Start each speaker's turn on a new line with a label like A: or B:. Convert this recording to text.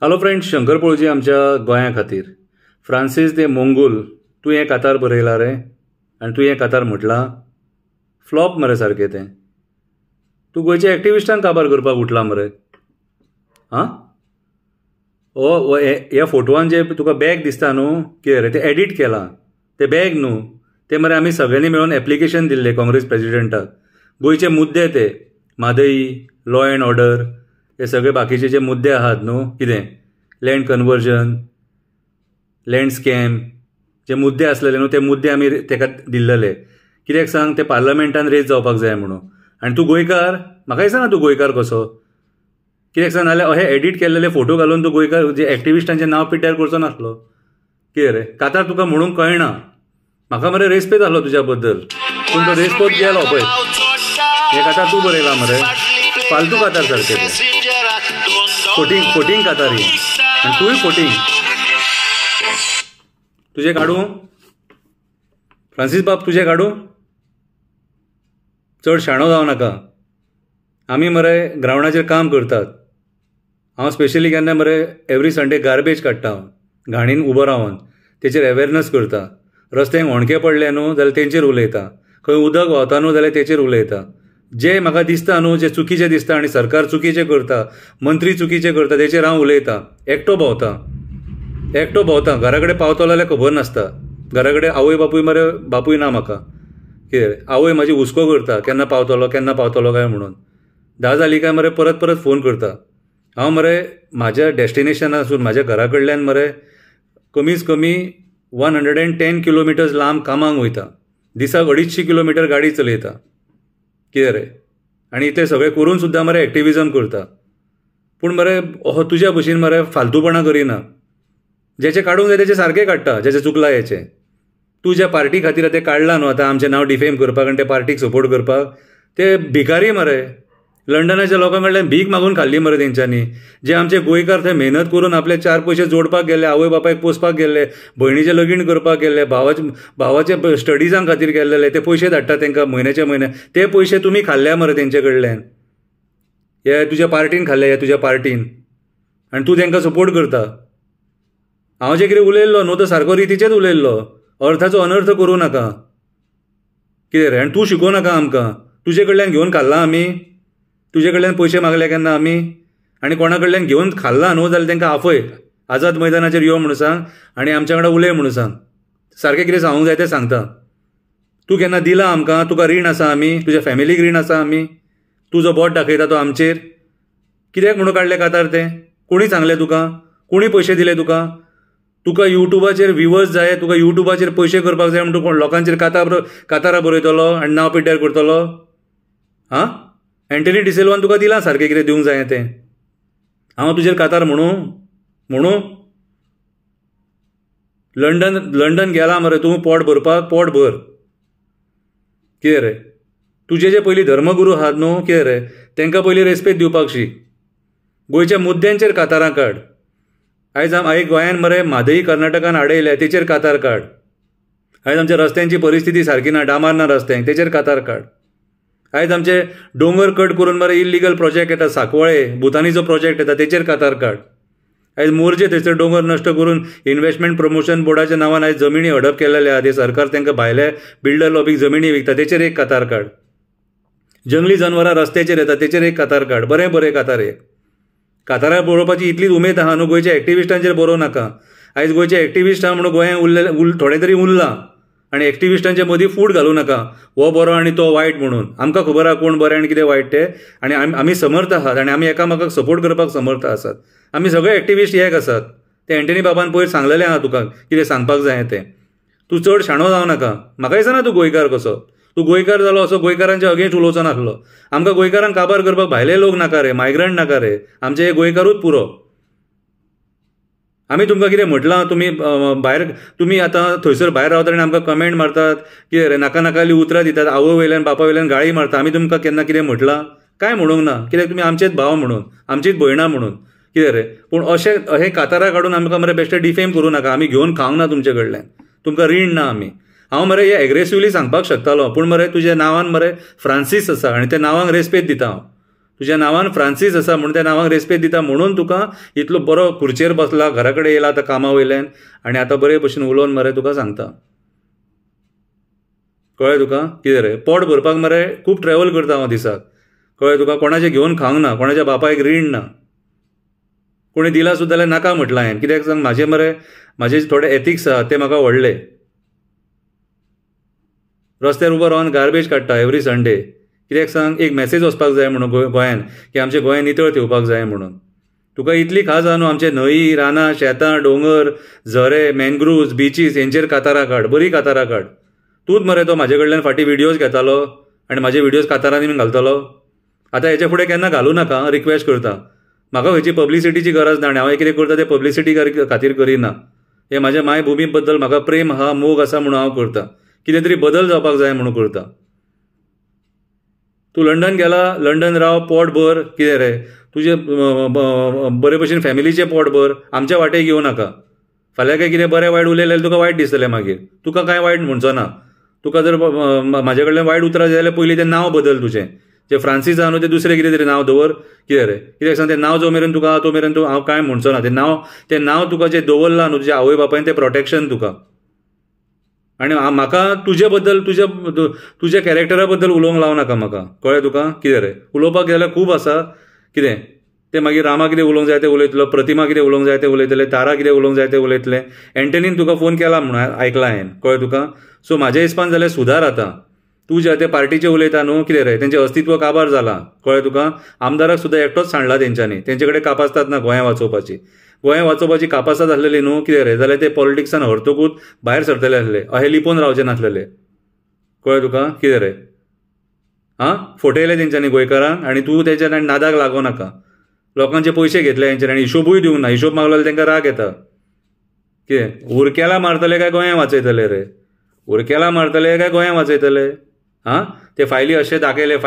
A: Hello friends, Shankar पळोवची आमच्या गोंया खातीर फ्रांसीस दे मोंगोल तूं हें कातार बरयलां रे आनी तूं हें कातार म्हटलां फ्लॉप मरे सारकें तें. तूं गोंयच्या एक्टिविस्टांक काबार करपाक उठला मरे. हां हो ह्या फोटोवान जे तुका बॅग दिसता न्हू, कितें रे तें एडिट केलां तें बॅग न्हू तें मरे आमी सगळ्यांनी मेळून एप्लिकेशन दिल्लें काँग्रेस प्रेसिडेंटाक. गोंयचे मुद्दे ते म्हादई, लॉ अँड ऑर्डर, हे सगळे बाकीचे जे मुद्दे आहात न्हू, कितें लँड कन्वर्जन, लँड स्कॅम, जे मुद्दे आसलेले न्हू ते मुद्दे आमी तेका दिल्लेले. कित्याक सांग, ते पार्लमेंटान रेज जावपाक जाय म्हणून. आनी तूं गोंयकार, म्हाका दिसना तूं गोंयकार कसो. कित्याक सांग, नाल्यार अशे एडिट केल्लेले फोटो घालून तूं गोंयकार जे एक्टिविस्टांचें नांव पिड्ड्यार करचो नासलो. कितें रे कातार तुका म्हणूंक कळना. म्हाका मरे रेस्पेद आसलो तुज्या बद्दल, पूण तो रेस्पेद गेलो पळय. हे कातार तूं बरयलां मरे, फालतू कातार सारकें तें. फोटींग कातारी आनी तूंय फोटींग. तुजें काडूं फ्रांसीस बाब, तुजें काडूं. चड शाणो जावं नाका. आमी मरे ग्रावंडाचेर काम करतात. हांव स्पेशली केन्ना मरे एवरी संडे गार्बेज काडटा, घाणीन उबो रावन तेचेर अवेरनस करता. रस्त्यांक होणके पडले न्हू जाल्यार तेंचेर उलयता, खंय उदक व्हांवता न्हू जाल्यार तेचेर उलयता. जे म्हाका दिसता न्हू, जे चुकीचें दिसता आनी सरकार चुकीचें करता, मंत्री चुकीचें करता, तेचेर हांव उलयतां. एकटो भोंवता घरा कडेन पावतलो जाल्यार खबर नासता. घरा कडेन आवय बापूय ना म्हाका. कितें आवय म्हाजी हुस्को करता, केन्ना पावतलो काय म्हणून. 10 जाली काय मरे परत फोन करता. हांव मरे म्हाज्या डॅस्टिनेशनासून, म्हाज्या घरा कडल्यान मरे कमीच कमी 110 किलोमिटर्स लांब कामाक वयता. दिसाक 250 किलोमिटर गाडी चलयता. कितें रे, आनी इतलें सगळें करून सुद्दां मरे एक्टिविजम करता. पूण मरे तुज्या भशेन मरे फालतूपणां करिना. जेचे काडूंक जाय तेचे सारकें काडटा, जेचे चुकलां हेचें. तूं ज्या पार्टी खातीर ते काडलां न्हू आतां आमचें नांव डिफेम करपाक आनी त्या पार्टीक सपोर्ट करपाक, ते भिकारी मरे. लंडनाच्या लोकां कडल्यान भीक मागून खाल्ली मरे तेंच्यांनी. जे आमचे गोंयकार थंय मेहनत करून आपले 4 पयशे जोडपाक गेले, आवय बापायक पोसपाक गेले, भयणीचें लगीण करपाक गेले, भावाचे स्टडिजां खातीर गेल्लेले, ते पयशे धाडटा तेंकां म्हयन्याचे म्हयने. ते पयशे तुमी खाल्ल्या मरे तेंचे कडल्यान. हे तुज्या पार्टीन खाल्ले, हे तुज्या पार्टीन. आनी तूं तेंकां सपोर्ट करता. हांव जे कितें उलयल्लो न्हू तो सारको रितीचेच उलयल्लो. अर्थाचो अनर्थ करूं नाका. कितें रे, आनी तूं शिकोव नाका आमकां. तुजे कडल्यान घेवन खाल्लां आमी. तुजे कडल्यान पयशे मागले केन्ना आमी. आनी कोणा कडल्यान घेवन खाल्लां न्हू जाल्यार तेंकां आफय. आझाद मैदानाचेर यो म्हणून सांग आनी आमच्या वांगडा उलय म्हणून सांग. सारकें कितें सांगूंक जाय तें सांगता. तूं केन्ना दिलां आमकां? तुका रीण आसा आमी? तुज्या फॅमिलीक रीण आसा आमी? तूं जो बोट दाखयता तो आमचेर. कित्याक म्हणून काडलें कातार तें? कोणी सांगलें तुका? कोणी पयशे दिले तुका? तुका युट्यूबाचेर व्ह्यूवर्स जाय, तुका युट्यूबाचेर पयशे करपाक जाय म्हणून कोण लोकांचेर कातारां बरयतलो आनी नांव पिड्ड्यार करतलो? हां, एंटनी डिसिल्वान तुका दिलां सारकें कितें दिवंक जाय तें. हांव तुजेर कातार म्हणूं लंडन गेला मरे तूं पोट भर. कितें रे, तुजे जे पयलीं धर्मगुरू आहात न्हू, कितें रे, तेंकां पयलीं रेस्पेद दिवपाक शीक. गोंयच्या मुद्द्यांचेर कातारां काड. आयज गोंयान मरे म्हादई कर्नाटकान आडयल्या, तेचेर कातार काड. आयज आमच्या रस्त्यांची परिस्थिती सारकी ना, डांबर ना रस्त्यांक, तेचेर कातार काड. आयज आमचे दोंगर कट करून मरे इल्लिगल प्रोजेक्ट येता, सांकवाळे भुतानीचो प्रोजेक्ट येता, तेचेर कातार काड. आयज मोर्जे थंयसर दोंगर नश्ट करून इन्व्हेस्टमेंट प्रमोशन बोर्डाच्या नांवान आयज जमिनी हडप केलेले आहा. ते सरकार तेंकां भायले बिल्डर लॉबीक जमिनी विकता, तेचेर एक कातार काड. जंगली जनवरां रस्त्याचेर येता, तेचेर एक कातार काड. बरें कातार एक. कातारां बरोवपाची इतलीच उमेद आहा न्हू, गोंयच्या एक्टिविस्टांचेर बरोव नाका. आयज गोंयचे एक्टिविस्ट आहा म्हणून गोंयांत थोडे तरी उरलां. आनी एक्टिविस्टांच्या मदीं फूट घालूं नाका, हो बरो आनी तो वायट म्हणून. आमकां खबर आहा कोण बरें आनी कितें वायट तें. आनी आमी समर्थ आहात आनी आमी एकामेकाक सपोर्ट करपाक समर्थ आसात. आमी सगळे एक्टिविस्ट एक आसात. ते एंटनी बाबान पयर सांगलेलें आहा तुका कितें सांगपाक जाय तें. तूं चड शाणो जावं नाका. म्हाका दिसना तूं गोंयकार कसो. तूं गोंयकार जालो असो गोंयकारांच्या अगेन्स्ट उलोवचो नासलो. आमकां गोंयकारांक काबार करपाक भायले लोक नाका रे, मायग्रंट नाका रे. आमचे हे गोंयकारूच पुरो. आमी तुमकां कितें म्हटलां? तुमी आतां थंयसर भायर रावतात आनी आमकां कमेंट मारतात, कितें रे नाका उतरां दितात, आवय वयल्यान बापा वयल्यान गाळी मारता. आमी तुमकां केन्ना कितें म्हटलां? काय म्हणूंक ना. कित्याक तुमी आमचेच भाव म्हणून, आमचीच भयणां म्हणून. कितें रे, पूण अशें कातारां काडून आमकां मरे बेश्टे डिफेम करूं नाका. आमी घेवन खावंक ना तुमचे कडल्यान. तुमकां रीण ना आमी. हांव मरे हे एग्रेसिवली सांगपाक शकतालो, पूण मरे तुज्या नांवान मरे फ्रांसीस आसा आनी त्या नांवाक रेस्पेद दिता हांव. तुज्या नांवान फ्रांसीस आसा म्हणून त्या नांवाक रेस्पेद दिता म्हणून तुका इतलो बरो खुर्चेर बसला, घरा कडेन येयला आतां कामा वयल्यान आनी आतां बरे भशेन उलोवन मरे तुका सांगता. कळ्ळें तुका कितें रे? पोट भरपाक मरे खूब ट्रॅव्हल करता हांव दिसाक. कळ्ळें तुका? कोणाचें घेवन खावंक ना, कोणाच्या बापायक रीण ना, कोणी दिला सुद्दां जाल्यार नाका म्हटलां हांवें. कित्याक सांग, म्हाजे थोडे एथिक्स आहा ते म्हाका व्हडले. रस्त्यार उबो रावन गार्बेज काडटा एवरी संडे. कित्याक सांग, एक मॅसेज वचपाक जाय म्हणून गोंयान की आमचे गोंय नितळ ठेवपाक जाय म्हणून. तुका इतली खास आहा न्हू आमचे न्हंय, रानां, शेतां, दोंगर, झरे, मॅनग्रुव्ज, बिचीस हेंचेर कातारां काड, बरी कातारां काड. तूंच मरे तो म्हाजे कडल्यान फाटीं व्हिडियोज घेतालो आनी म्हाजे व्हिडियोज कातारांनी बीन घालतालो. आतां हेच्या फुडें केन्ना घालूं नाका, रिक्वेस्ट करता. म्हाका खंयची पब्लिसिटीची गरज ना आनी हांव कितें करता तें पब्लिसिटी खातीर करिना. हें म्हाज्या मायभुमी बद्दल म्हाका प्रेम आहा, मोग आसा म्हणून हांव करता. कितें तरी बदल जावपाक जाय म्हणून करता. तूं लंडन गेला, लंडन राव, पोट भर. कितें रे तुजें बरे भशेन फॅमिलीचें पोट भर, आमच्या वाटेक येवं नाका. फाल्यां काय कितें बरें वायट उलयलें जाल्यार तुका वायट दिसतलें मागीर. तुका कांय वायट म्हणचो ना. तुका जर म्हाजे कडल्यान वायट उतरां जाय जाल्यार पयलीं तें नांव बदल तुजें. जें फ्रांसीस आहा न्हू तें दुसरें कितें तरी नांव दवर. कितें रे? कित्याक सांग, तें नांव जो मेरेन तुका तो मेरेन तूं हांव कांय म्हणचो ना. तें नांव तुका जें दवरलां न्हू तुज्या आवय बापायन तें प्रोटेक्शन तुका. आनी म्हाका तुजे बद्दल तुज्या कॅरेक्टरा बद्दल उलोवंक लावं नाका म्हाका. कळ्ळें तुका? कितें रे? उलोवपाक जाल्यार खूब आसा. कितें तें मागीर रामा कितें उलोवंक जाय तें उलयतलो, प्रतिमा कितें उलोवंक जाय तें उलयतले, तारा कितें उलोवंक जाय तें उलयतलें. एंटनीन तुका फोन केला म्हणून आयकलां हांवें. कळ्ळें तुका? सो म्हाज्या हिसपान जाल्यार सुदार आतां. तूं जे ते पार्टीचे उलयता न्हू, कितें रे तेंचें अस्तित्व काबार जालां. कळ्ळें तुका? आमदाराक सुद्दां एकटोच सांडला तेंच्यांनी. तेंचे कडेन कापासतात ना गोंया वाचोवपाची कापासात आसलेली न्हू. कितें रे जाल्यार ते पॉलिटिक्सान हरतकूच भायर सरतले आसले, अशें लिपोवन रावचे नासलेले. कळ्ळें तुका? कितें रे? फटयले तेंच्यांनी गोंयकारांक आनी तूं तेंच्या नादाक लागो नाका. लोकांचे पयशे घेतले हेंच्यांनी आनी हिशोबूय दिवंक ना. हिशोब मागलो जाल्यार तेंकां राग येता. कितें उरकेला मारतले काय गोंया वाचयतले रे? उरकेला मारतले काय गोंया वाचयतले? ते फायली अशें दाखयले